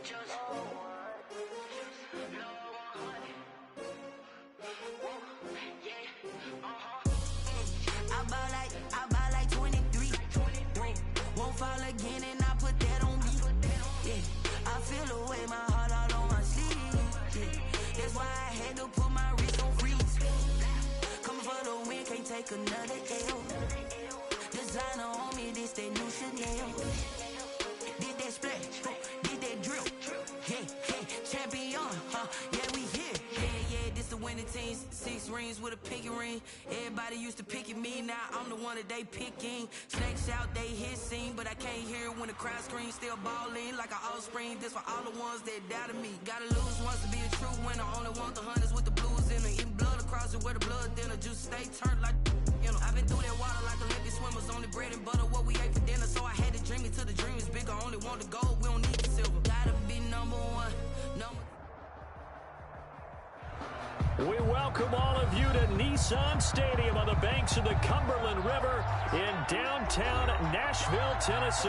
I buy like 23. Won't fall again and I put that on me. Yeah, I feel away my heart all on my sleeve. Yeah, that's why I had to put my wrist on freeze. Coming for the win, can't take another L. Designer on me, this that new Chanel. Did that splash, did that drill. Yeah, champion, yeah, we here. Yeah, this the winning team. 6 rings with a pinky ring. Everybody used to picking me, now I'm the one that they picking. Snakes out, they hit scene, but I can't hear it when the crowd screams. Still balling like an offspring. This for all the ones that doubted me. Gotta lose once to be a true winner. Only want the hunters with the blues in them. Eating blood across it where the blood dinner. Juice stay turned like, you know. I've been through that water like Olympic swimmers. Only bread and butter, what we ate for dinner. So I had to dream it till the dream is bigger. Only want the gold, we don't need the silver. Gotta be number one, We welcome all of you to Nissan Stadium on the banks of the Cumberland River in downtown Nashville, Tennessee.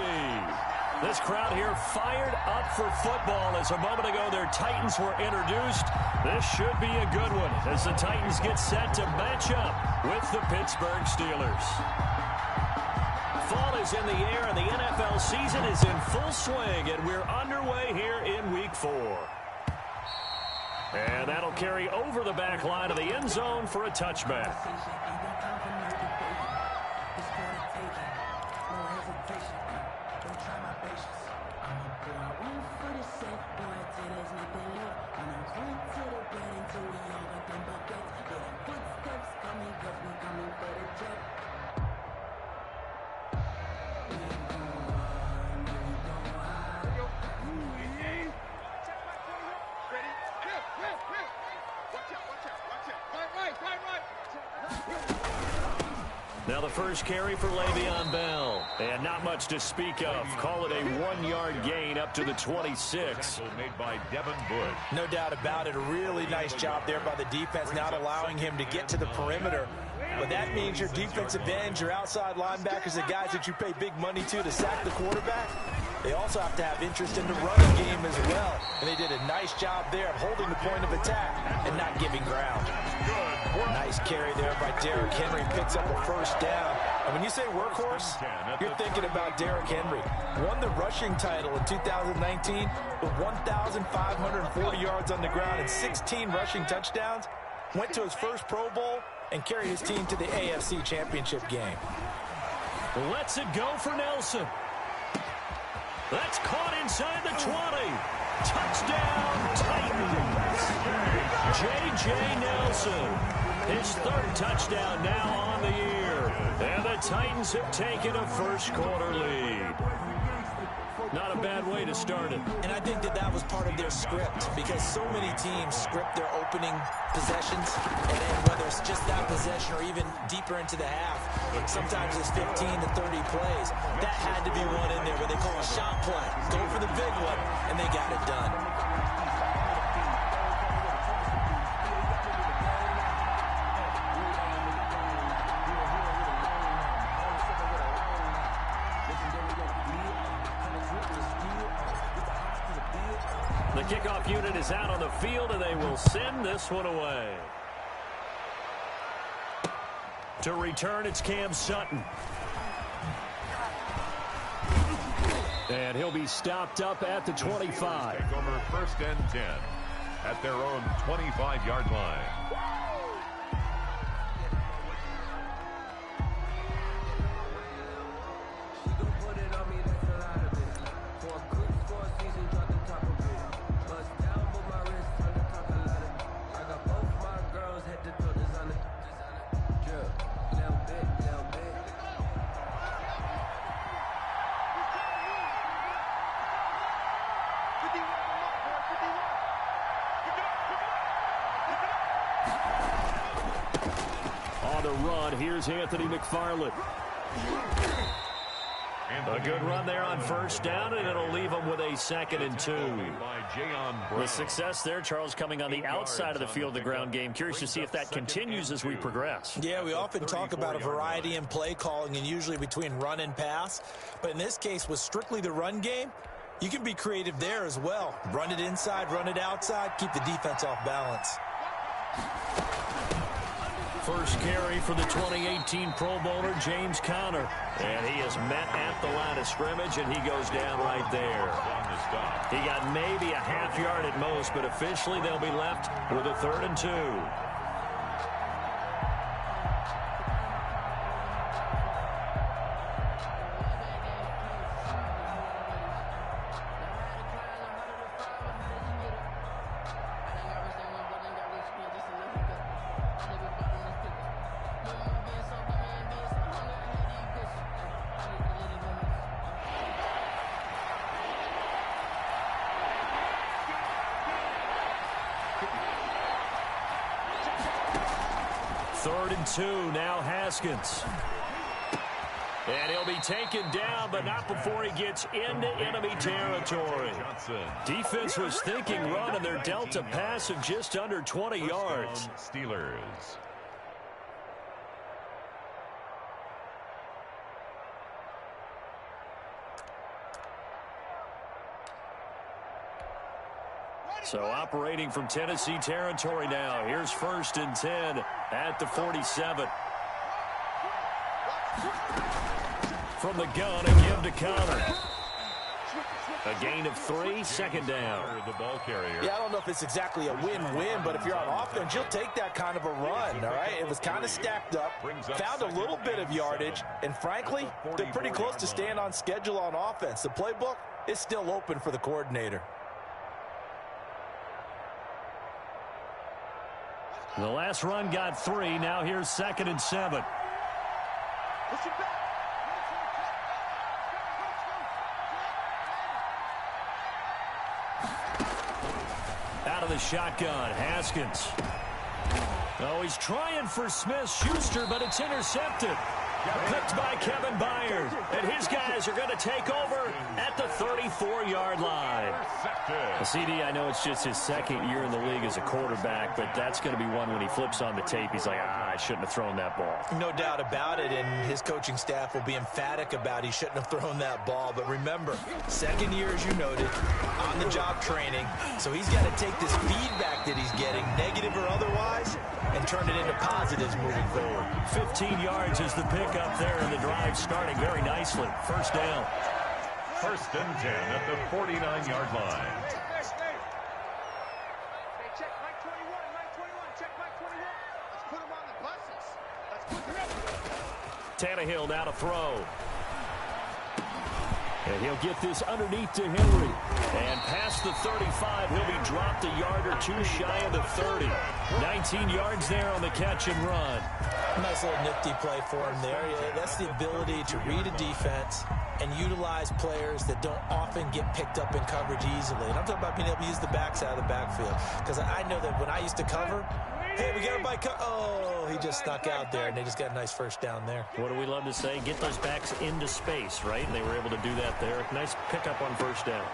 This crowd here fired up for football as a moment ago their Titans were introduced. This should be a good one as the Titans get set to match up with the Pittsburgh Steelers. Fall is in the air and the NFL season is in full swing, and we're underway here in Week 4. And that'll carry over the back line of the end zone for a touchback. Now the first carry for Le'Veon Bell. And not much to speak of. Call it a 1-yard gain up to the 26. Made by Devin Bush. No doubt about it. A really nice job there by the defense, not allowing him to get to the perimeter. But that means your defensive ends, your outside linebackers, the guys that you pay big money to sack the quarterback, they also have to have interest in the running game as well. And they did a nice job there of holding the point of attack and not giving ground. Nice carry there by Derrick Henry. Picks up a first down. And when you say workhorse, you're thinking about Derrick Henry. Won the rushing title in 2019 with 1,540 yards on the ground and 16 rushing touchdowns. Went to his first Pro Bowl and carried his team to the AFC Championship game. Lets it go for Nelson. That's caught inside the 20. Touchdown, Titans. J.J. Nelson. His third touchdown now on the year. And the Titans have taken a first-quarter lead. Not a bad way to start it. And I think that was part of their script, because so many teams script their opening possessions, and then whether it's just that possession or even deeper into the half, sometimes it's 15 to 30 plays. That had to be one in there where they call a shot play. Go for the big one, and they got it done. The kickoff unit is out on the field, and they will send this one away. To return, it's Cam Sutton. And he'll be stopped up at the 25. Take over 1st and 10 at their own 25-yard line. Here's Anthony McFarland. A good run there on first down, and it'll leave them with a 2nd and 2. The success there, Charles, coming on the outside of the field, the ground game. Curious to see if that continues as we progress. Yeah, we often talk about a variety in play calling and usually between run and pass. But in this case, with strictly the run game, You can be creative there as well. Run it inside, run it outside, keep the defense off balance. First carry for the 2018 Pro Bowler, James Conner. And he is met at the line of scrimmage, and he goes down right there. He got maybe a half yard at most, but officially they'll be left with a 3rd and 2. Third and 2, now Haskins. And he'll be taken down, but not before he gets into enemy territory. Defense was thinking run, and they're dealt a pass of just under 20 yards. Steelers. So operating from Tennessee territory now. Here's 1st and 10 at the 47. From the gun, a give to Conner. A gain of 3, 2nd down. The ball carrier. Yeah, I don't know if it's exactly a win-win, but if you're on offense, you'll take that kind of a run, all right? It was kind of stacked up, found a little bit of yardage, and frankly, they're pretty close to staying on schedule on offense. The playbook is still open for the coordinator. The last run got 3. Now here's 2nd and 7. Out of the shotgun, Haskins. Oh, he's trying for Smith-Schuster, but it's intercepted. Picked by Kevin Byard. And his guys are going to take over at the 34-yard line. CD, I know it's just his 2nd year in the league as a quarterback, but that's going to be one when he flips on the tape. He's like, I shouldn't have thrown that ball. No doubt about it, and his coaching staff will be emphatic about he shouldn't have thrown that ball. But remember, 2nd year, as you noted, on-the-job training. So he's got to take this feedback that he's getting, negative or otherwise, and turn it into positives moving forward. 15 yards is the pickup there, and the drive starting very nicely. 1st down. 1st and 10 at the 49-yard line. Check Mike 21, Mike 21, check Mike 21. Let's put him on the buses. Let's put him in. Tannehill now to throw. And he'll get this underneath to Henry. And past the 35, he'll be dropped a yard or 2 shy of the 30. 19 yards there on the catch and run. Nice little nifty play for him there. Yeah, that's the ability to read a defense and utilize players that don't often get picked up in coverage easily. And I'm talking about being able to use the backside of the backfield. Because I know that when I used to cover, hey, we got him by oh, he just snuck out there, and they just got a nice 1st down there. What do we love to say? Get those backs into space, right? And they were able to do that there. Nice pickup on 1st down.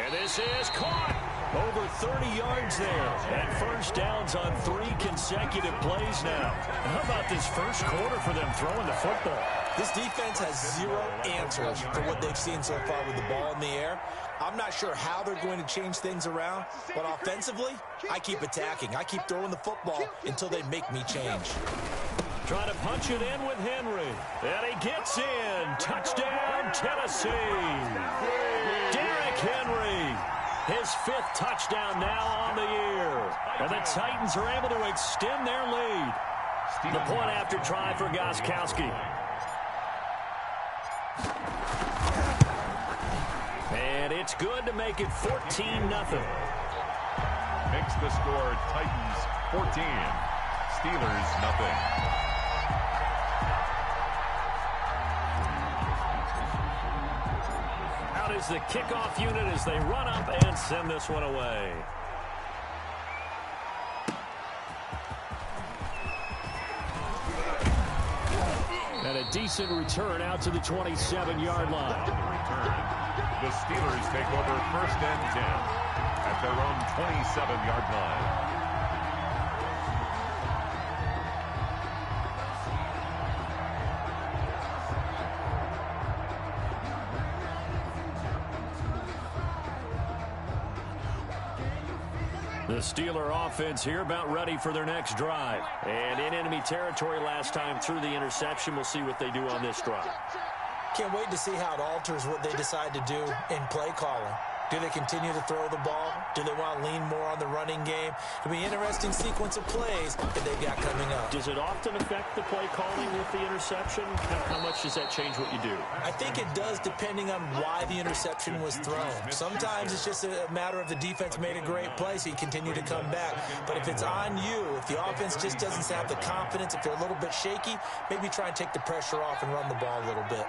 And this is caught. Over 30 yards there. And 1st downs on 3 consecutive plays now. How about this 1st quarter for them throwing the football? This defense has 0 answers for what they've seen so far with the ball in the air. I'm not sure how they're going to change things around, but offensively, I keep attacking. I keep throwing the football until they make me change. Trying to punch it in with Henry. And he gets in. Touchdown, Tennessee. Derrick Henry. His 5th touchdown now on the year. And the Titans are able to extend their lead. The point after try for Gostkowski. And it's good to make it 14-0. Makes the score Titans 14. Steelers nothing. Out is the kickoff unit as they run up and send this one away. And a decent return out to the 27-yard line. The Steelers take over 1st and 10 at their own 27-yard line. The Steeler offense here about ready for their next drive. And in enemy territory last time through the interception. We'll see what they do on this drive. Can't wait to see how it alters what they decide to do in play calling. Do they continue to throw the ball? Do they want to lean more on the running game? It'll be an interesting sequence of plays that they've got coming up. Does it often affect the play calling with the interception? How much does that change what you do? I think it does depending on why the interception was thrown. Sometimes it's just a matter of the defense made a great play, so you continue to come back. But if it's on you, if the offense just doesn't have the confidence, if they're a little bit shaky, maybe try and take the pressure off and run the ball a little bit.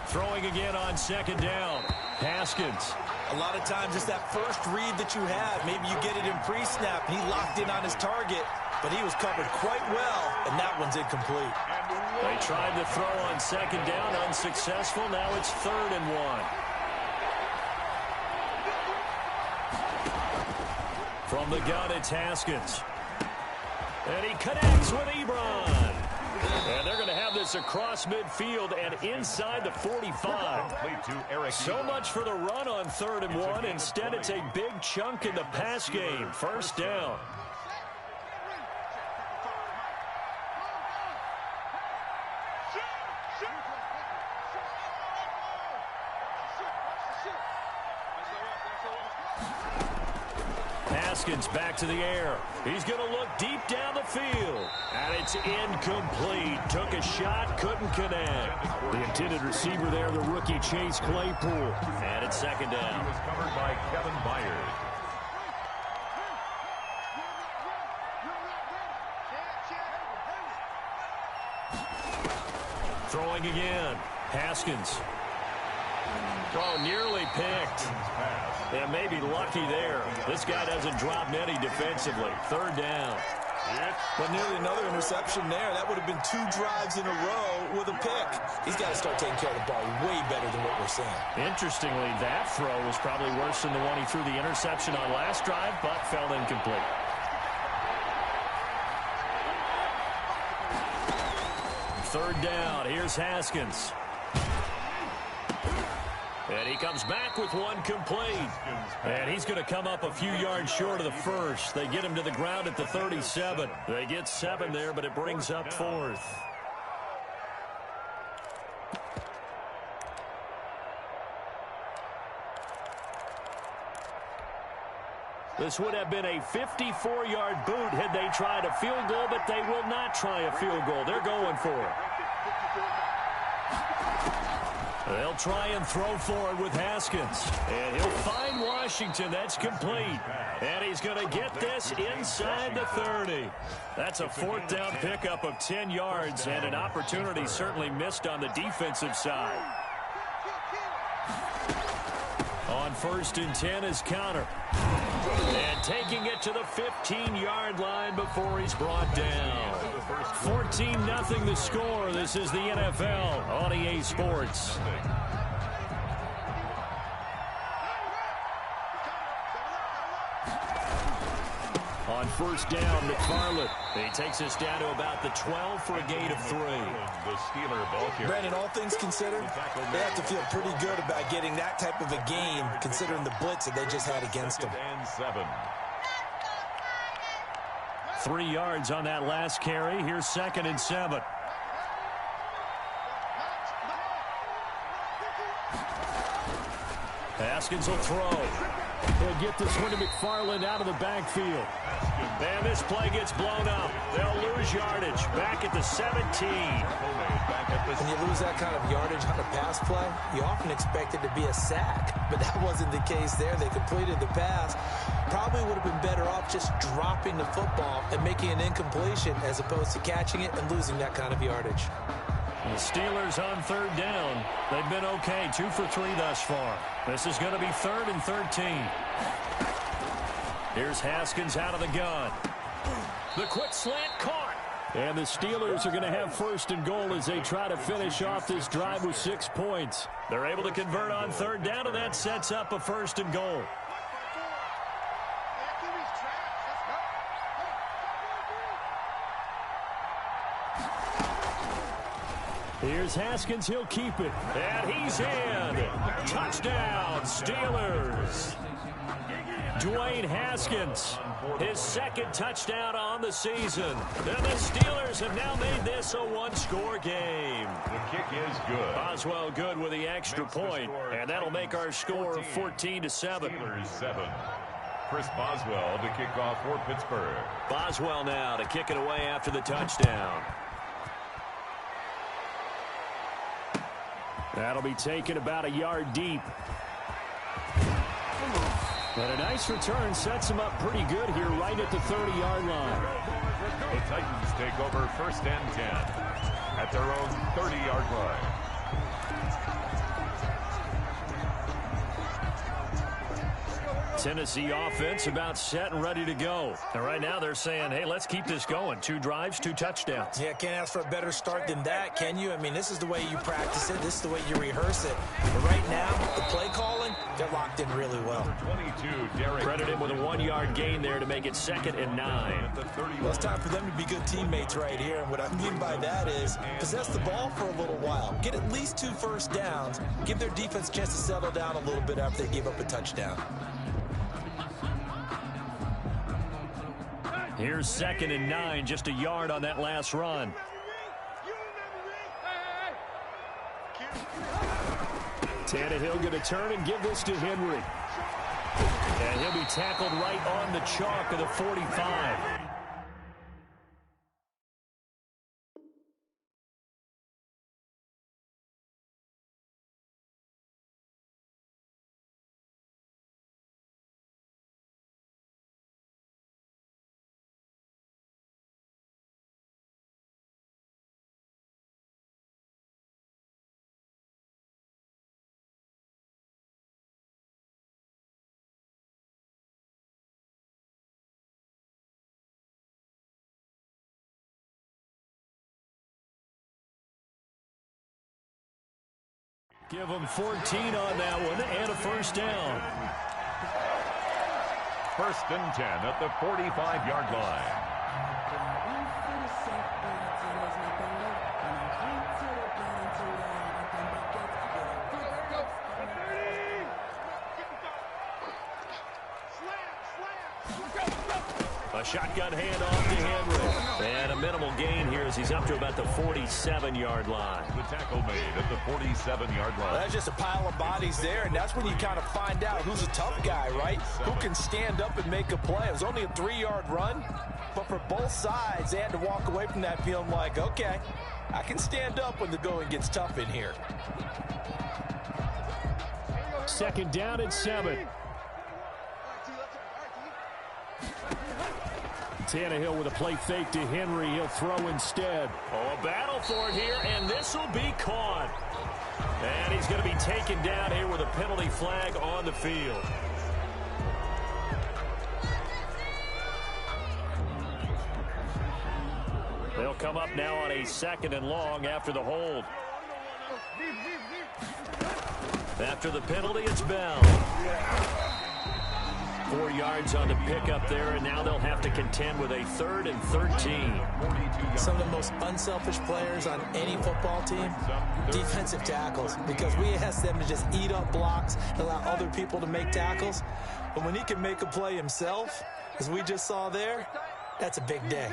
Throwing again on second down. Haskins. A lot of times it's that first read that you have. Maybe you get it in pre-snap. He locked in on his target, but he was covered quite well, and that one's incomplete. They tried to throw on second down, unsuccessful. Now it's 3rd and 1. From the gun, it's Haskins. And he connects with Ebron. And they're going to have this across midfield and inside the 45. So much for the run on 3rd and 1. Instead, it's a big chunk in the pass game. 1st down. Haskins back to the air. He's going to look deep down the field. And it's incomplete. Took a shot, couldn't connect. The intended receiver there, the rookie Chase Claypool. And it's 2nd down. He was covered by Kevin Byers. Throwing again. Haskins. Oh, nearly picked. Yeah, maybe lucky there. This guy doesn't drop many defensively. 3rd down. But nearly another interception there. That would have been 2 drives in a row with a pick. He's got to start taking care of the ball way better than what we're seeing. Interestingly, that throw was probably worse than the one he threw the interception on last drive, but fell incomplete. Third down. Here's Haskins. And he comes back with one complete. And he's going to come up a few yards short of the first. They get him to the ground at the 37. They get 7 there, but it brings up 4th. This would have been a 54-yard boot had they tried a field goal, but they will not try a field goal. They're going for it. They'll try and throw for it with Haskins. And he'll find Washington. That's complete. And he's going to get this inside the 30. That's a 4th down pickup of 10 yards and an opportunity certainly missed on the defensive side. On 1st and 10 is Counter. And taking it to the 15-yard line before he's brought down. 14-0 the score. This is the NFL on EA Sports. On 1st down, McFarland. He takes us down to about the 12 for a gain of 3. The Steeler ball carrier. Brandon, all things considered, they have to feel pretty good about getting that type of a game, considering the blitz that they just had against them. 7. 3 yards on that last carry. Here's 2nd and 7. Haskins will throw. He'll get this one to McFarland out of the backfield. And this play gets blown up. They'll lose yardage. Back at the 17. When you lose that kind of yardage on a pass play, you often expect it to be a sack. But that wasn't the case there. They completed the pass. Probably would have been better off just dropping the football and making an incompletion as opposed to catching it and losing that kind of yardage. The Steelers on 3rd down. They've been okay. 2 for 3 thus far. This is going to be 3rd and 13. Here's Haskins out of the gun. The quick slant caught. And the Steelers are going to have 1st and goal as they try to finish off this drive with 6 points. They're able to convert on 3rd down, and that sets up a 1st and goal. Here's Haskins. He'll keep it. And he's in. Touchdown, Steelers. Dwayne Haskins, his second touchdown on the season. And the Steelers have now made this a one-score game. The kick is good. Boswell good with the extra point, and that'll make our score 14-7. Steelers 7. Chris Boswell to kick off for Pittsburgh. Boswell now to kick it away after the touchdown. That'll be taken about a yard deep. And a nice return sets him up pretty good here right at the 30-yard line. The Titans take over 1st and 10 at their own 30-yard line. Tennessee offense about set and ready to go. And right now they're saying, hey, let's keep this going. 2 drives, 2 touchdowns. Yeah, can't ask for a better start than that, can you? I mean, this is the way you practice it. This is the way you rehearse it. But right now, the play calling, they're locked in really well. 22, Derek. Credit him with a 1-yard gain there to make it 2nd and 9. Well, it's time for them to be good teammates right here. And what I mean by that is possess the ball for a little while. Get at least 2 first downs. Give their defense a chance to settle down a little bit after they give up a touchdown. Here's 2nd and 9, just a yard on that last run. Tannehill going to turn and give this to Henry. And he'll be tackled right on the chalk of the 45. Give them 14 on that one and a first down. 1st and 10 at the 45-yard line. A shotgun handoff to Henry. And a minimal gain here as he's up to about the 47-yard line. The tackle made at the 47-yard line. Well, that's just a pile of bodies there, and that's when you kind of find out who's a tough guy, right? Who can stand up and make a play. It was only a 3-yard run, but for both sides, they had to walk away from that feeling like, okay, I can stand up when the going gets tough in here. 2nd down and 7. Tannehill with a play fake to Henry. He'll throw instead. Oh, a battle for it here, and this will be caught. And he's going to be taken down here with a penalty flag on the field. They'll come up now on a 2nd and long after the hold. After the penalty, it's Bell. 4 yards on the pickup there, and now they'll have to contend with a 3rd and 13. Some of the most unselfish players on any football team, defensive tackles, because we ask them to just eat up blocks and allow other people to make tackles. But when he can make a play himself, as we just saw there, that's a big day.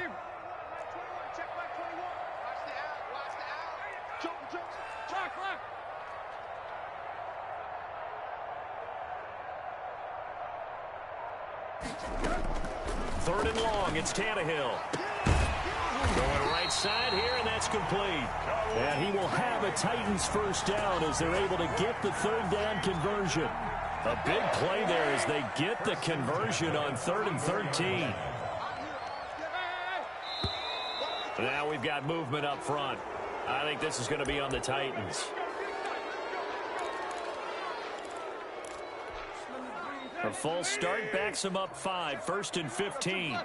Third and long, it's Tannehill. Going right side here, and that's complete. And he will have a Titans first down as they're able to get the 3rd down conversion. A big play there as they get the conversion on 3rd and 13. Now we've got movement up front. I think this is going to be on the Titans. A false start backs him up 5, 1st and 15.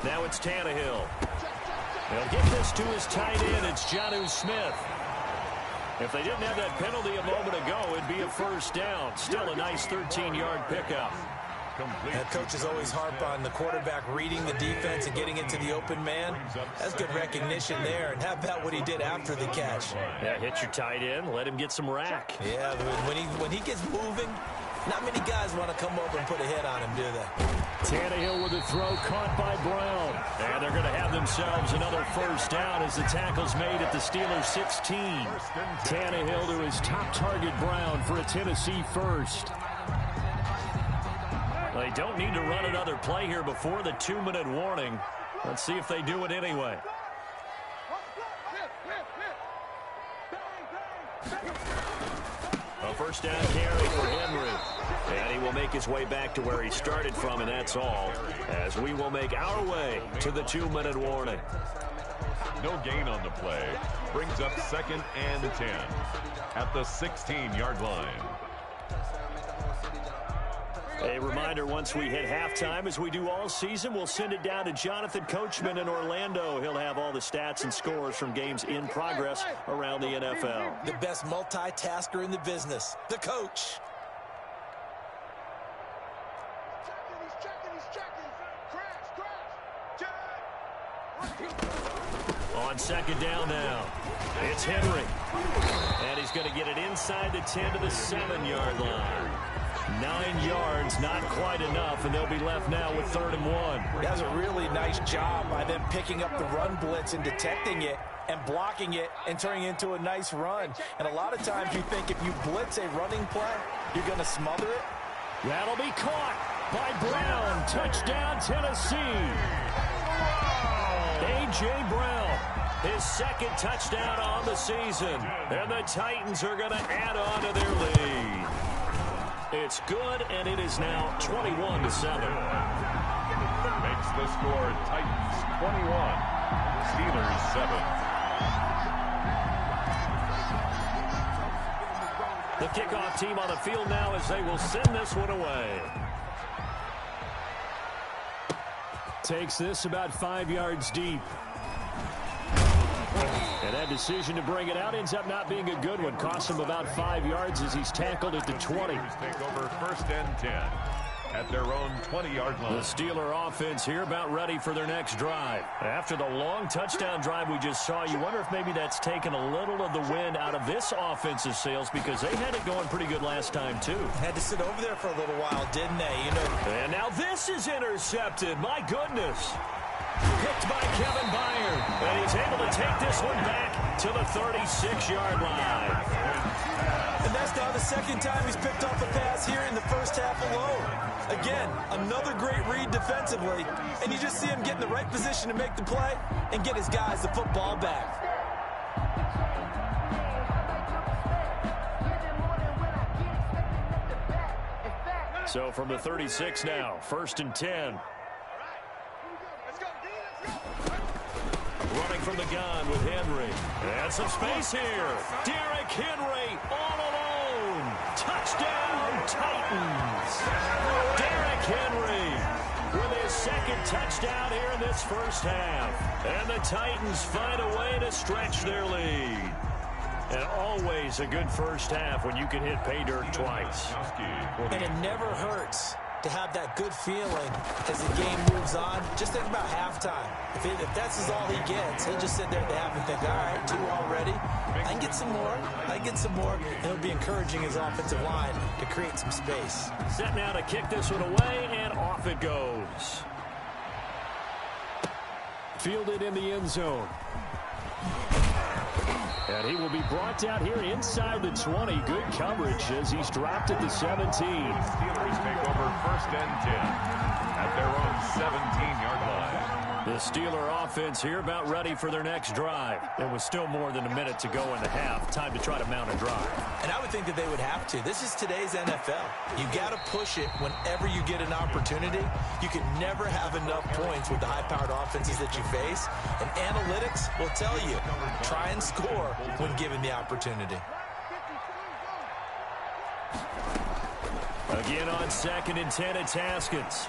Now it's Tannehill. They'll get this to his tight end. It's Jonnu Smith. If they didn't have that penalty a moment ago, it'd be a first down. Still a nice 13-yard pickup. That coaches always harp on the quarterback reading the defense and getting into the open man. That's good recognition there. And how about what he did after the catch? Yeah, hit your tight end, let him get some rack. Yeah, when he gets moving, not many guys want to come over and put a hit on him, do they? Tannehill with a throw caught by Brown. And they're going to have themselves another first down as the tackle's made at the Steelers' 16. Tannehill to his top target, Brown, for a Tennessee first. They don't need to run another play here before the 2-minute warning. Let's see if they do it anyway. A first down carry for Henry. And he will make his way back to where he started from, and that's all, as we will make our way to the 2-minute warning. No gain on the play. Brings up 2nd and 10 at the 16-yard line. A reminder, once we hit halftime, as we do all season, we'll send it down to Jonathan Coachman in Orlando. He'll have all the stats and scores from games in progress around the NFL. The best multitasker in the business, the coach. On 2nd down now, it's Henry. And he's going to get it inside the 10 to the 7-yard line. 9 yards, not quite enough, and they'll be left now with 3rd and 1. That's a really nice job by them picking up the run blitz and detecting it and blocking it and turning it into a nice run. And a lot of times you think if you blitz a running play, you're going to smother it. That'll be caught by Brown. Touchdown, Tennessee. A.J. Brown, his 2nd touchdown on the season. And the Titans are going to add on to their lead. It's good, and it is now 21-7. Makes the score Titans 21, Steelers 7. The kickoff team on the field now as they will send this one away. Takes this about 5 yards deep. And that decision to bring it out ends up not being a good one. Costs him about 5 yards as he's tackled at the 20. Take over 1st and 10 at their own 20-yard line. The Steeler offense here about ready for their next drive. After the long touchdown drive we just saw, you wonder if maybe that's taken a little of the wind out of this offensive sails, because they had it going pretty good last time too. Had to sit over there for a little while, didn't they? You know. And now this is intercepted. My goodness. Picked by Kevin Byard. And he's able to take this one back to the 36-yard line. And that's now the 2nd time he's picked off a pass here in the first half alone. Again, another great read defensively. And you just see him get in the right position to make the play and get his guys the football back. So from the 36 now, 1st and 10. Running from the gun with Henry. And some space here. Derrick Henry all alone. Touchdown, Titans. Derrick Henry with his 2nd touchdown here in this first half. And the Titans find a way to stretch their lead. And always a good first half when you can hit pay dirt twice. And it never hurts to have that good feeling as the game moves on. Just think about halftime. If that's all he gets, he'll just sit there at the half and think, all right, 2 already. I can get some more. I can get some more. And he'll be encouraging his offensive line to create some space. Set now to kick this one away, and off it goes. Fielded in the end zone. And he will be brought down here inside the 20. Good coverage as he's dropped at the 17. Steelers take over 1st and 10 at their own 17-yard line. The Steeler offense here about ready for their next drive. There was still more than a minute to go in the half. Time to try to mount a drive. And I would think that they would have to. This is today's NFL. You got to push it whenever you get an opportunity. You can never have enough points with the high-powered offenses that you face. And analytics will tell you, try and score when given the opportunity. Again on 2nd and 10, it's Haskins.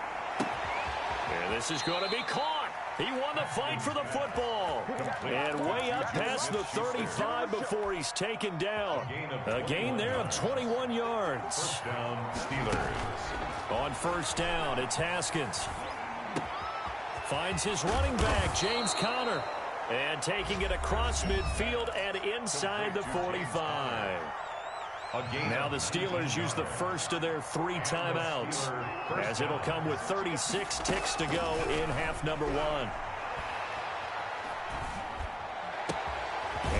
And this is going to be caught. He won the fight for the football. And way up past the 35 before he's taken down. A gain there of 21 yards. First down, Steelers. On first down, it's Haskins. Finds his running back, James Conner. And taking it across midfield and inside the 45. Now the Steelers use the first of their 3 timeouts, as it'll come with 36 ticks to go in half number 1.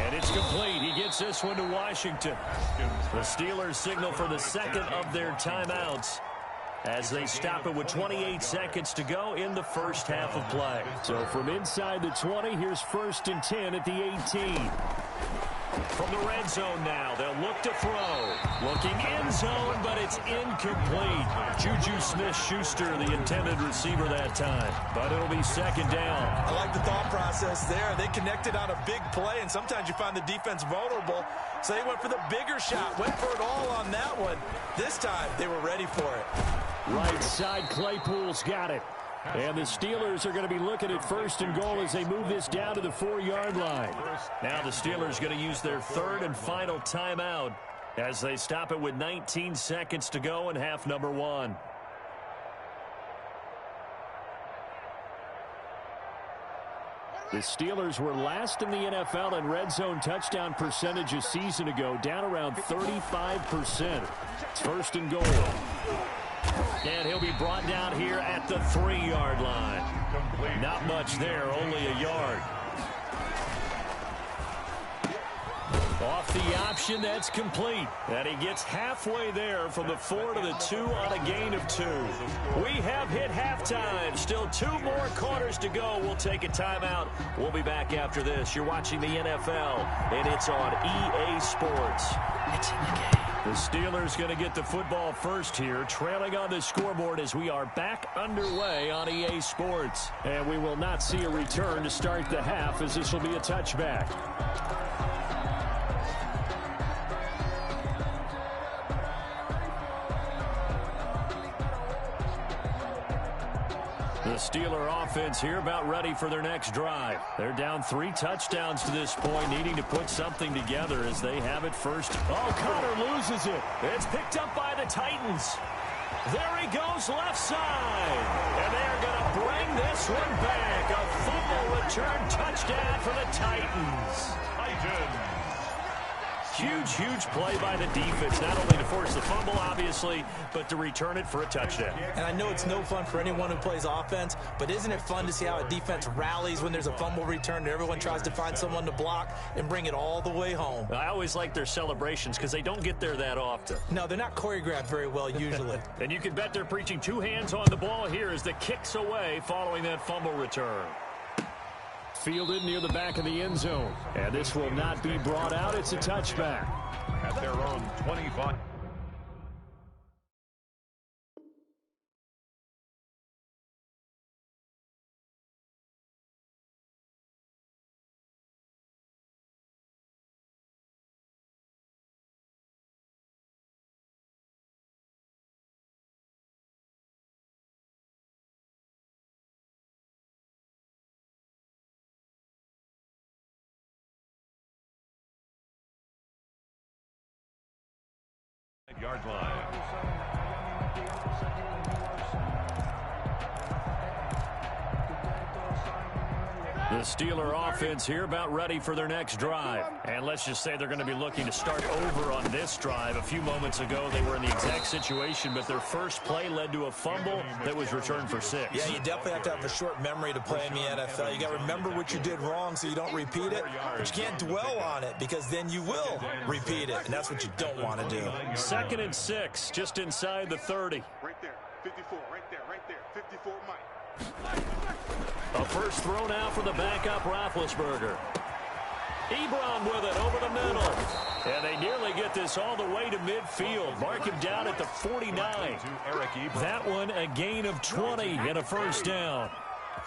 And it's complete. He gets this one to Washington. The Steelers signal for the second of their timeouts as they stop it with 28 seconds to go in the first half of play. So from inside the 20, here's 1st and 10 at the 18. From the red zone now, they'll look to throw. Looking end zone, but it's incomplete. Juju Smith-Schuster, the intended receiver that time. But it'll be 2nd down. I like the thought process there. They connected on a big play, and sometimes you find the defense vulnerable. So they went for the bigger shot, went for it all on that one. This time, they were ready for it. Right side, Claypool's got it. And the Steelers are going to be looking at 1st and goal as they move this down to the 4-yard line. Now the Steelers going to use their 3rd and final timeout as they stop it with 19 seconds to go in half number 1. The Steelers were last in the NFL in red zone touchdown percentage a season ago, down around 35%. It's 1st and goal. And he'll be brought down here at the 3-yard line. Not much there, only a yard. Off the option, that's complete. And he gets halfway there from the 4 to the 2 on a gain of 2. We have hit halftime. Still 2 more quarters to go. We'll take a timeout. We'll be back after this. You're watching the NFL, and it's on EA Sports. It's in the game. The Steelers going to get the football first here, trailing on the scoreboard as we are back underway on EA Sports. And we will not see a return to start the half, as this will be a touchback. The Steeler offense here about ready for their next drive. They're down 3 touchdowns to this point, needing to put something together as they have it first. Oh, Conner loses it. It's picked up by the Titans. There he goes left side. And they're going to bring this one back. A fumble return touchdown for the Titans. Huge play by the defense, not only to force the fumble, obviously, but to return it for a touchdown. And I know it's no fun for anyone who plays offense, but isn't it fun to see how a defense rallies when there's a fumble return and everyone tries to find someone to block and bring it all the way home? I always like their celebrations because they don't get there that often. No, they're not choreographed very well usually. And you can bet they're preaching 2 hands on the ball here as the kick's away following that fumble return. Fielded near the back of the end zone. And this will not be brought out. It's a touchback. At their own 25. Yard line. The Steeler offense here about ready for their next drive. And let's just say they're going to be looking to start over on this drive. A few moments ago, they were in the exact situation, but their first play led to a fumble that was returned for 6. Yeah, you definitely have to have a short memory to play in the NFL. You got to remember what you did wrong so you don't repeat it, but you can't dwell on it because then you will repeat it, and that's what you don't want to do. 2nd and 6, just inside the 30. Right there, 54, right there, 54, Mike. A first throw now for the backup Roethlisberger. Ebron with it over the middle. And they nearly get this all the way to midfield. Mark him down at the 49. That one a gain of 20 and a first down.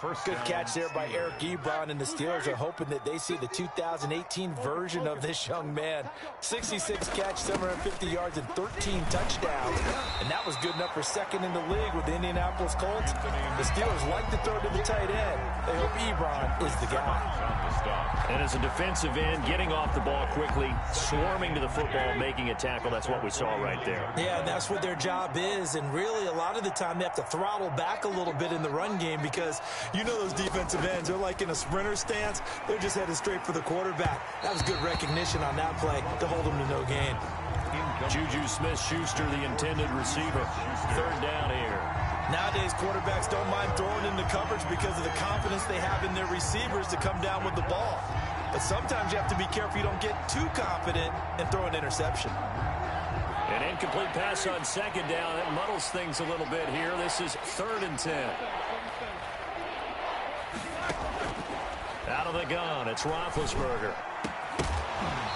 Good catch there by Eric Ebron, and the Steelers are hoping that they see the 2018 version of this young man. 66 catch, 750 yards, and 13 touchdowns. And that was good enough for second in the league with the Indianapolis Colts. The Steelers like to throw to the tight end. They hope Ebron is the guy. And as a defensive end, getting off the ball quickly, swarming to the football, making a tackle, that's what we saw right there. Yeah, that's what their job is, and really a lot of the time they have to throttle back a little bit in the run game because you know those defensive ends, they're like in a sprinter stance. They're just headed straight for the quarterback. That was good recognition on that play to hold them to no gain. Juju Smith-Schuster, the intended receiver. Third down here. Nowadays, quarterbacks don't mind throwing into coverage because of the confidence they have in their receivers to come down with the ball. But sometimes you have to be careful you don't get too confident and throw an interception. An incomplete pass on second down. That muddles things a little bit here. This is 3rd and 10. Out of the gun, it's Roethlisberger.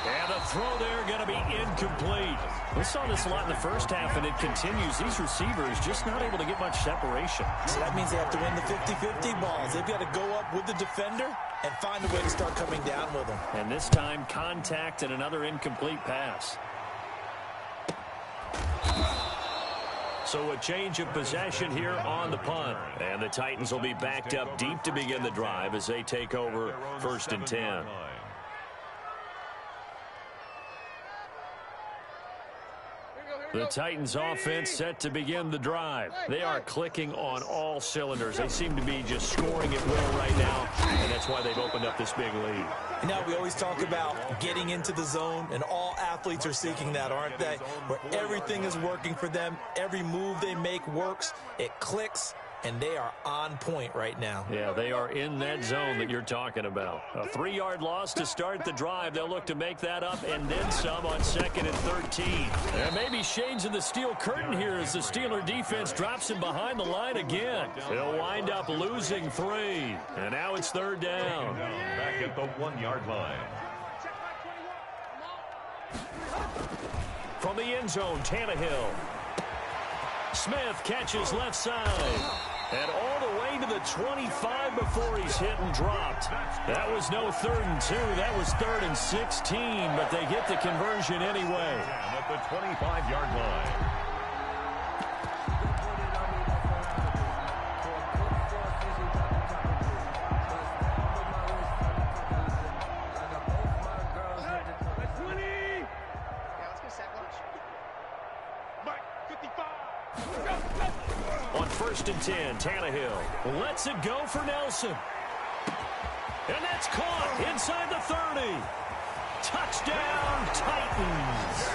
And the throw there going to be incomplete. We saw this a lot in the first half, and it continues. These receivers just not able to get much separation. So that means they have to win the 50-50 balls. They've got to go up with the defender and find a way to start coming down with them. And this time, contact and another incomplete pass. So a change of possession here on the punt. And the Titans will be backed up deep to begin the drive as they take over 1st and 10. The Titans offense set to begin the drive. They are clicking on all cylinders. They seem to be just scoring at will right now, and that's why they've opened up this big lead. You know, we always talk about getting into the zone, and all athletes are seeking that, aren't they? Where everything is working for them. Every move they make works. It clicks, and they are on point right now. Yeah, they are in that zone that you're talking about. A 3-yard loss to start the drive. They'll look to make that up and then some on 2nd and 13. And maybe shades of the steel curtain here as the Steeler defense drops him behind the line again. They'll wind up losing 3. And now it's 3rd down. Back at the 1-yard line. From the end zone, Tannehill. Smith catches left side. And all the way to the 25 before he's hit and dropped. That was no 3rd and 2. That was 3rd and 16, but they get the conversion anyway. At the 25-yard line. On 1st and 10, Tannehill lets it go for Nelson. And that's caught inside the 30. Touchdown, Titans.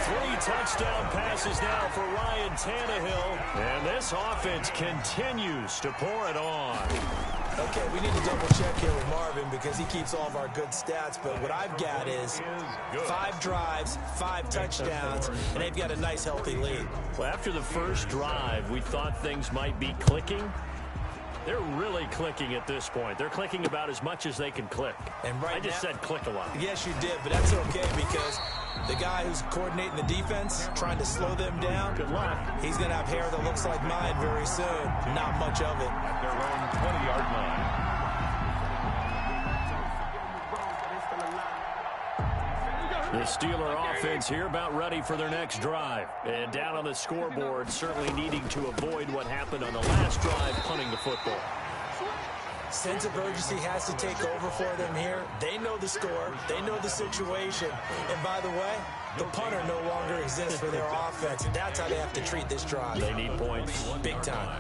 3 touchdown passes now for Ryan Tannehill. And this offense continues to pour it on. Okay, we need to double check here with Marvin because he keeps all of our good stats. But what I've got is 5 drives, 5 touchdowns, and they've got a nice, healthy lead. Well, after the first drive, we thought things might be clicking. They're really clicking at this point. They're clicking about as much as they can click. And right I just said click a lot. Yes, you did, but that's okay because the guy who's coordinating the defense, trying to slow them down, good luck. He's going to have hair that looks like mine very soon. Not much of it. At their own 20-yard line. The Steeler offense here about ready for their next drive. And down on the scoreboard, certainly needing to avoid what happened on the last drive, punting the football. Sense of urgency has to take over for them here. They know the score. They know the situation. And by the way, the punter no longer exists for their offense. That's how they have to treat this drive. They need points. Big time.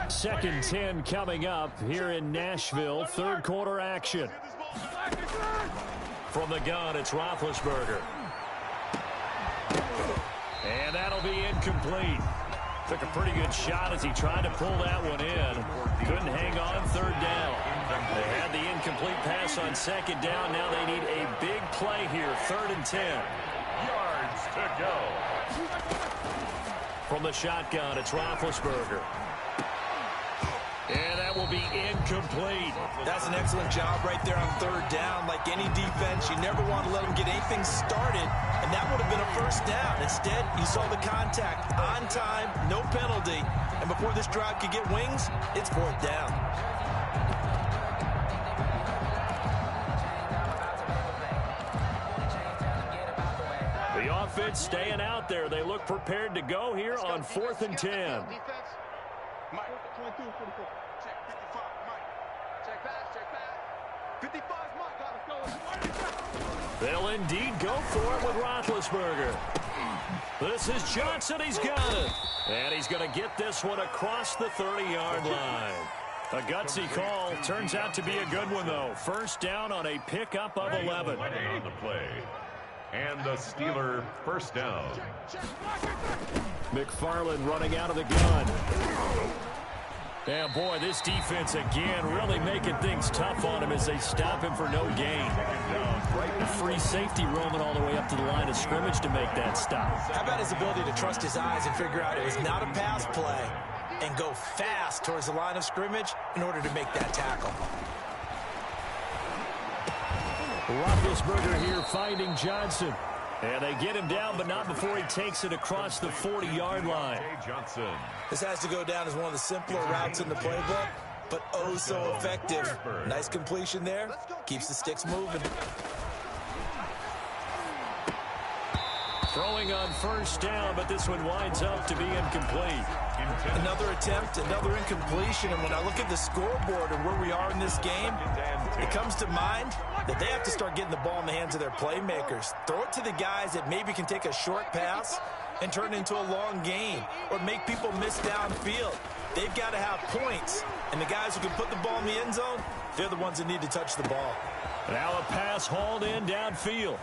2nd 10 coming up here in Nashville. 3rd quarter action. From the gun, it's Roethlisberger. And that'll be incomplete. Took a pretty good shot as he tried to pull that one in. Couldn't hang on 3rd down. They had the incomplete pass on 2nd down. Now they need a big play here. 3rd and 10. Yards to go. From the shotgun, it's Roethlisberger. And that that will be incomplete. That's an excellent job right there on third down. Like any defense, you never want to let them get anything started, and that would have been a first down. Instead, you saw the contact on time, no penalty, and before this drive could get wings, it's fourth down. The offense staying out there. They look prepared to go here on 4th and 10. Mike. 22, 44. Check 55, Mike. Check pass. 55, Mike. Let's go. They'll indeed go for it with Roethlisberger. This is Johnson. He's got it. And he's going to get this one across the 30-yard line. A gutsy call. Turns out to be a good one, though. First down on a pickup of 11. On the play. And the Steeler first down. McFarland running out of the gun. And boy, this defense again really making things tough on him as they stop him for no gain. Free safety roaming all the way up to the line of scrimmage to make that stop. How about his ability to trust his eyes and figure out it was not a pass play and go fast towards the line of scrimmage in order to make that tackle. Roethlisberger here finding Johnson. And they get him down, but not before he takes it across the 40-yard line. Johnson. This has to go down as one of the simpler routes in the playbook, but oh so effective. Nice completion there. Keeps the sticks moving. Throwing on first down, but this one winds up to be incomplete. Another attempt, another incompletion, and when I look at the scoreboard and where we are in this game, it comes to mind that they have to start getting the ball in the hands of their playmakers. Throw it to the guys that maybe can take a short pass and turn it into a long gain or make people miss downfield. They've got to have points, and the guys who can put the ball in the end zone, they're the ones that need to touch the ball. Now a pass hauled in downfield.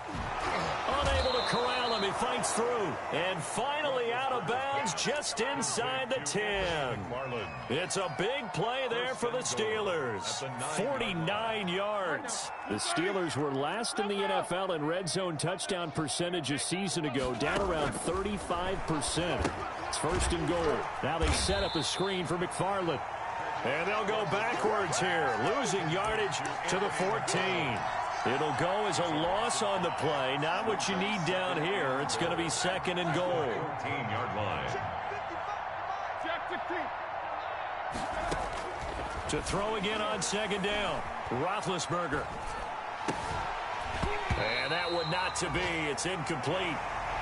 Unable to corral him. He fights through. And finally out of bounds just inside the 10. It's a big play there for the Steelers. 49 yards. The Steelers were last in the NFL in red zone touchdown percentage a season ago, down around 35%. It's first and goal. Now they set up a screen for McFarland. And they'll go backwards here, losing yardage to the 14. It'll go as a loss on the play. Not what you need down here. It's going to be second and goal. 14-yard line. To throw again on second down. Roethlisberger. And that would not to be. It's incomplete.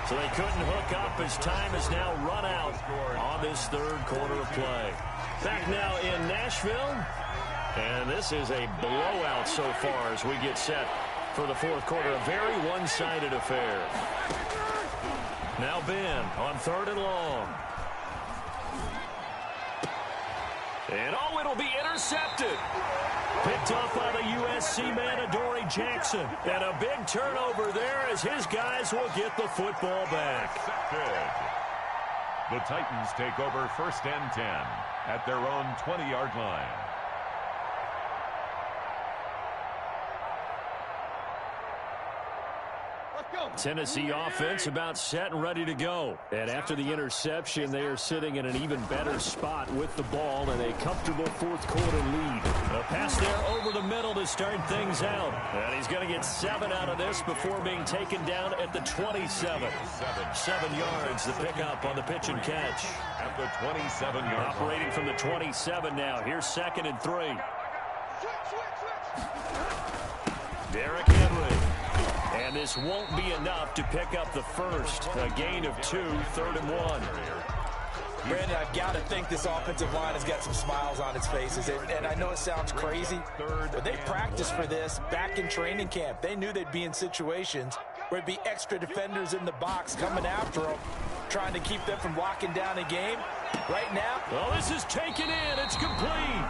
So they couldn't hook up as time has now run out on this third quarter of play. Back now in Nashville. And this is a blowout so far as we get set for the fourth quarter. A very one-sided affair. Now Ben on third and long. And oh, it'll be intercepted. Picked off by the USC man, Adoree Jackson. And a big turnover there as his guys will get the football back. The Titans take over first and 10 at their own 20-yard line. Tennessee offense about set and ready to go. And after the interception, they are sitting in an even better spot with the ball and a comfortable fourth quarter lead. A pass there over the middle to start things out. And he's going to get 7 out of this before being taken down at the 27. 7 yards, the pickup on the pitch and catch. At the 27-yard line. Operating from the 27 now. Here's second and 3. Derrick Henry. And this won't be enough to pick up the first. A gain of 2, 3rd and 1. Brandon, I've got to think this offensive line has got some smiles on its faces. And I know it sounds crazy, but they practiced for this back in training camp. They knew they'd be in situations where it'd be extra defenders in the box coming after them, trying to keep them from locking down a game. Right now, well, this is taken in. It's complete.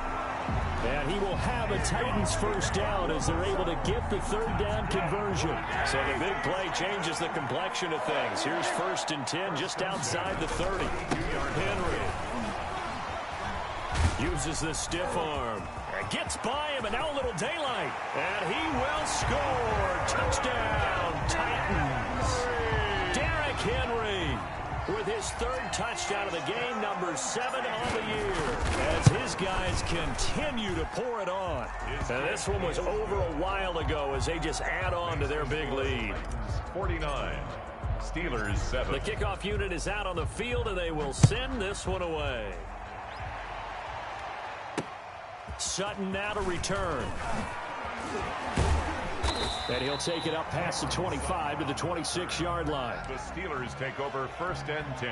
And he will have a Titans first down as they're able to get the third down conversion. So the big play changes the complexion of things. Here's first and 10 just outside the 30. Henry uses the stiff arm. And gets by him, and now a little daylight. And he will score. Touchdown, Titans. Derrick Henry with his 3rd touchdown touchdown of the game, number 7 on the year, as his guys continue to pour it on. And this one was over a while ago as they just add on to their big lead. 49, Steelers 7. The kickoff unit is out on the field, and they will send this one away. Sutton now to return. And he'll take it up past the 25 to the 26-yard line. The Steelers take over 1st and 10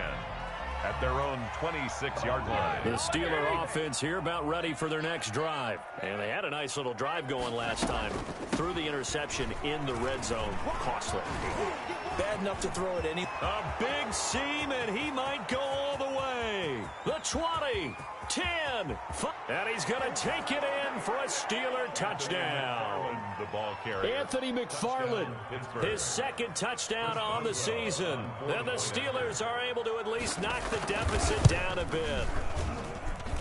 at their own 26-yard line. The Steeler offense here about ready for their next drive. And they had a nice little drive going last time. Threw the interception in the red zone. Costly. Bad enough to throw it any. A big seam, and he might go all the way. The 20, 10, 5. And he's going to take it in for a Steeler touchdown. The ball carrier. Anthony McFarland, his 2nd touchdown on the season. Then the Steelers are able to at least knock the deficit down a bit.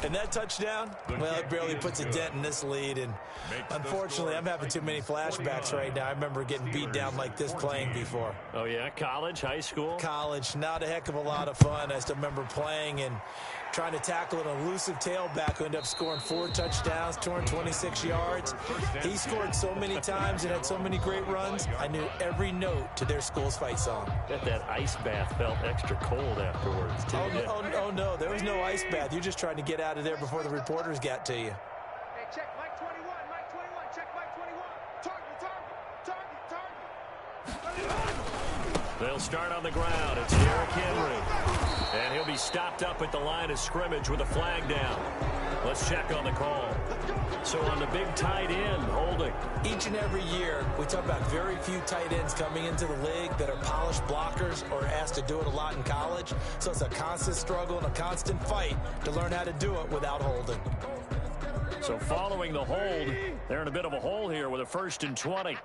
And that touchdown, well, it barely puts a dent in this lead. And unfortunately, I'm having too many flashbacks right now. I remember getting beat down like this playing before. Oh, yeah? College, high school? College. Not a heck of a lot of fun. I still remember playing and trying to tackle an elusive tailback who ended up scoring 4 touchdowns, 226 yards. He scored so many times and had so many great runs, I knew every note to their school's fight song. Bet that ice bath felt extra cold afterwards, too. Oh, no, there was no ice bath. You're just trying to get out of there before the reporters got to you. Hey, check Mike 21, Mike 21, check Mike 21. Target. They'll start on the ground. It's Derrick Henry. And he'll be stopped up at the line of scrimmage with a flag down. Let's check on the call. So on the big tight end, holding. Each and every year, we talk about very few tight ends coming into the league that are polished blockers or asked to do it a lot in college. So it's a constant struggle and a constant fight to learn how to do it without holding. So following the hold, they're in a bit of a hole here with a 1st and 20.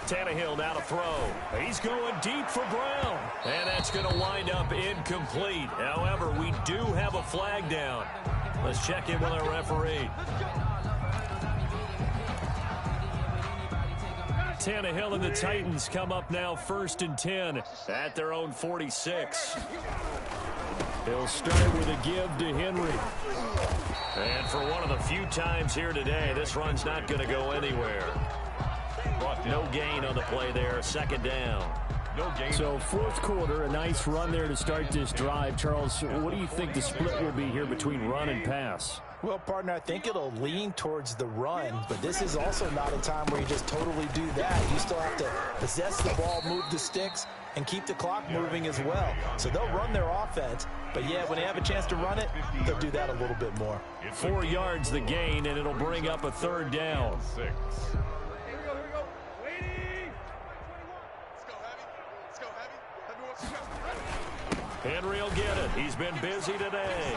Tannehill now to throw. He's going deep for Brown. And that's going to wind up incomplete. However, we do have a flag down. Let's check in with our referee. Tannehill and the Titans come up now 1st and 10 at their own 46. He'll start with a give to Henry. And for one of the few times here today, this run's not going to go anywhere. No gain on the play there. 2nd down. No gain. So 4th quarter, a nice run there to start this drive. Charles, what do you think the split will be here between run and pass? Well, partner, I think it'll lean towards the run, but this is also not a time where you just totally do that. You still have to possess the ball, move the sticks, and keep the clock moving as well. So they'll run their offense, but yeah, when they have a chance to run it, they'll do that a little bit more. 4 yards the gain, and it'll bring up a 3rd down. 6. Henry will get it. He's been busy today.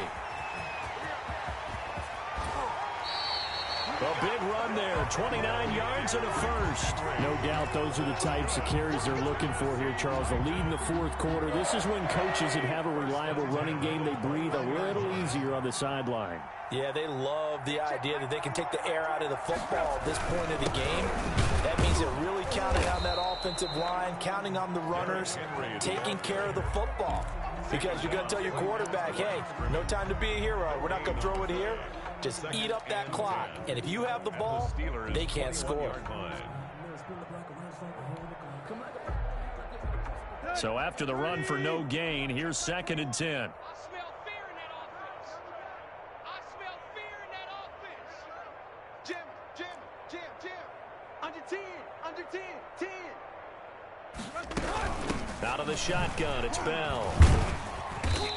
A big run there. 29 yards and a 1st. No doubt those are the types of carries they're looking for here, Charles. The lead in the 4th quarter. This is when coaches that have a reliable running game, they breathe a little easier on the sideline. Yeah, they love the idea that they can take the air out of the football at this point of the game. That means they're really counting on that offensive line, counting on the runners, taking care of the football. Because you're going to tell your quarterback, hey, no time to be a hero. We're not going to throw it here. Just eat up that clock. And if you have the ball, they can't score. So after the run for no gain, here's 2nd and 10. I smell fear in that offense. I smell fear in that offense. Jim. Under 10, under 10, 10. Out of the shotgun, it's Bell.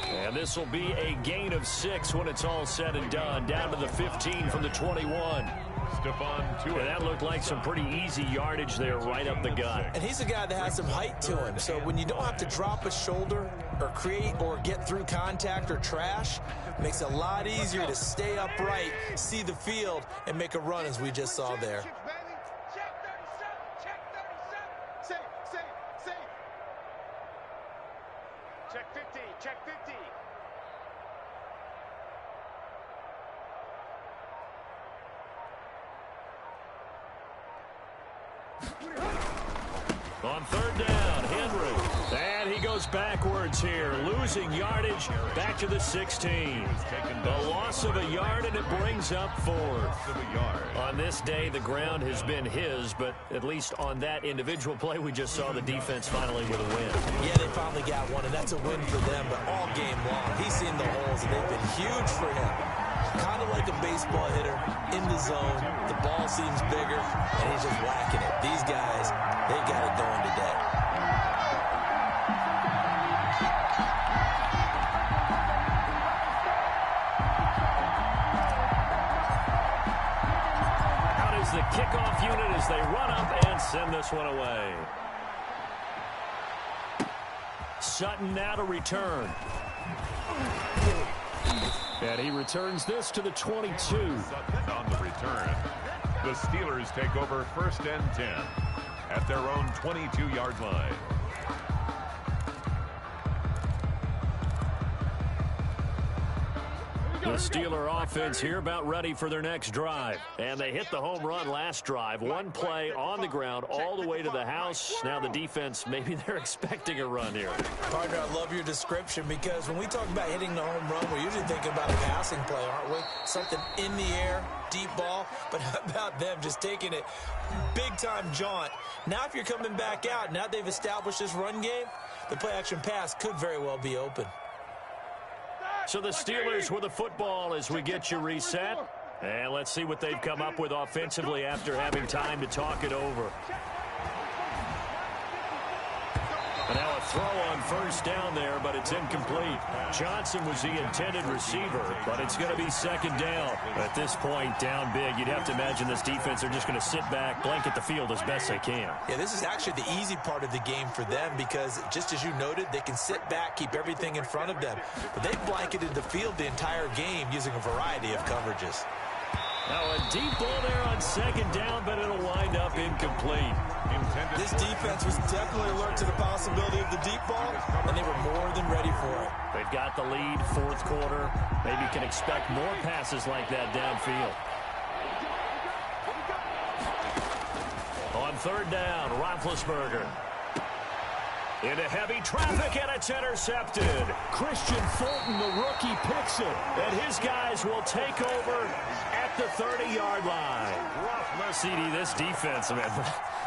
And this will be a gain of 6 when it's all said and done. Down to the 15 from the 21. And that looked like some pretty easy yardage there right up the gut. And he's a guy that has some height to him. So when you don't have to drop a shoulder or create or get through contact or trash, it makes it a lot easier to stay upright, see the field, and make a run as we just saw there. Check 50, check 50. On 3rd down, Henry. And he goes backwards here, losing yardage back to the 16. A loss of a yard, and it brings up 4th. On this day, the ground has been his, but at least on that individual play, we just saw the defense finally with a win. Yeah, they finally got one, and that's a win for them, but all game long, he's seen the holes, and they've been huge for him. Kind of like a baseball hitter in the zone. The ball seems bigger, and he's just whacking it. These guys, they got it going today. The kickoff unit as they run up and send this one away. Sutton now to return. And he returns this to the 22. Sutton on the return. The Steelers take over 1st and 10 at their own 22-yard line. The Steeler offense here about ready for their next drive. And they hit the home run last drive. One play on the ground all the way to the house. Now the defense, maybe they're expecting a run here. Partner, I love your description because when we talk about hitting the home run, we're usually thinking about a passing play, aren't we? Something in the air, deep ball. But how about them just taking it big-time jaunt? Now if you're coming back out, now they've established this run game, the play-action pass could very well be open. So the Steelers with the football as we get you reset. And let's see what they've come up with offensively after having time to talk it over. And now a throw on 1st down there, but it's incomplete. Johnson was the intended receiver, but it's going to be 2nd down. At this point, down big, you'd have to imagine this defense are just going to sit back, blanket the field as best they can. Yeah, this is actually the easy part of the game for them because, just as you noted, they can sit back, keep everything in front of them. But they've blanketed the field the entire game using a variety of coverages. Now a deep ball there on 2nd down, but it'll wind up incomplete. This defense was definitely alert to the possibility of the deep ball, and they were more than ready for it. They've got the lead, 4th quarter. Maybe you can expect more passes like that downfield. On 3rd down, Roethlisberger. Into heavy traffic, and it's intercepted. Christian Fulton, the rookie, picks it. And his guys will take over at the 30-yard line. CD, this defense, man,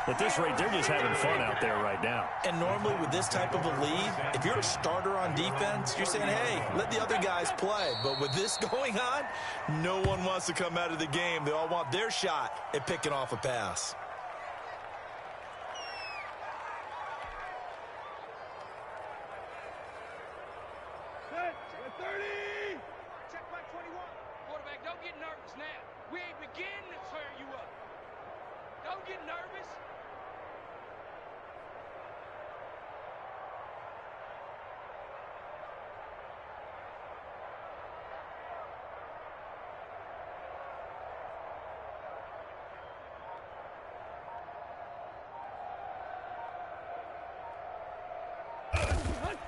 at this rate, they're just having fun out there right now. And normally with this type of a lead, if you're a starter on defense, you're saying, hey, let the other guys play. But with this going on, no one wants to come out of the game. They all want their shot at picking off a pass. Check my 21. Quarterback, don't get nervous now. We ain't beginning to tear you up. Don't get nervous.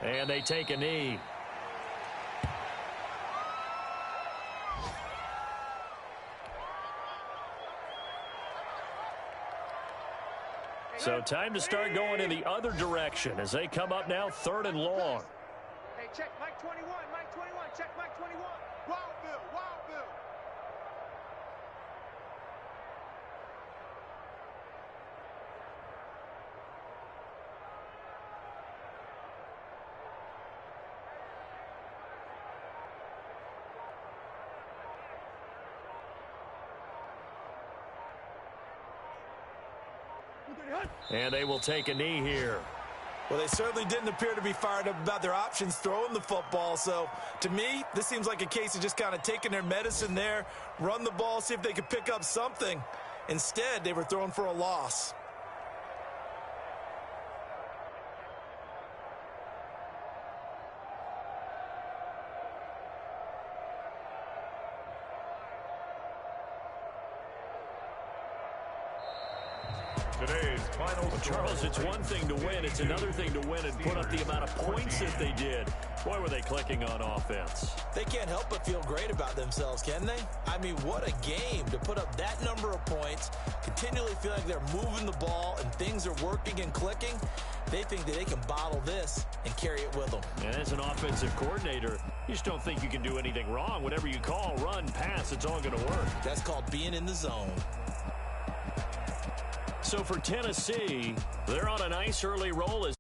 And they take a knee. So time to start going in the other direction as they come up now 3rd and long. Hey, check Mike 21, Mike 21, check Mike 21. Wildville, Wildville. And they will take a knee here. Well, they certainly didn't appear to be fired up about their options throwing the football. So, to me, this seems like a case of just kind of taking their medicine there, run the ball, see if they could pick up something. Instead, they were throwing for a loss. Today's final Well, Charles, it's one thing to win. It's another thing to win and put up the amount of points that they did. Boy, were they clicking on offense. They can't help but feel great about themselves, can they? I mean, what a game to put up that number of points, continually feel like they're moving the ball and things are working and clicking. They think that they can bottle this and carry it with them. And as an offensive coordinator, you just don't think you can do anything wrong. Whatever you call, run, pass, it's all going to work. That's called being in the zone. So for Tennessee, they're on a nice early roll as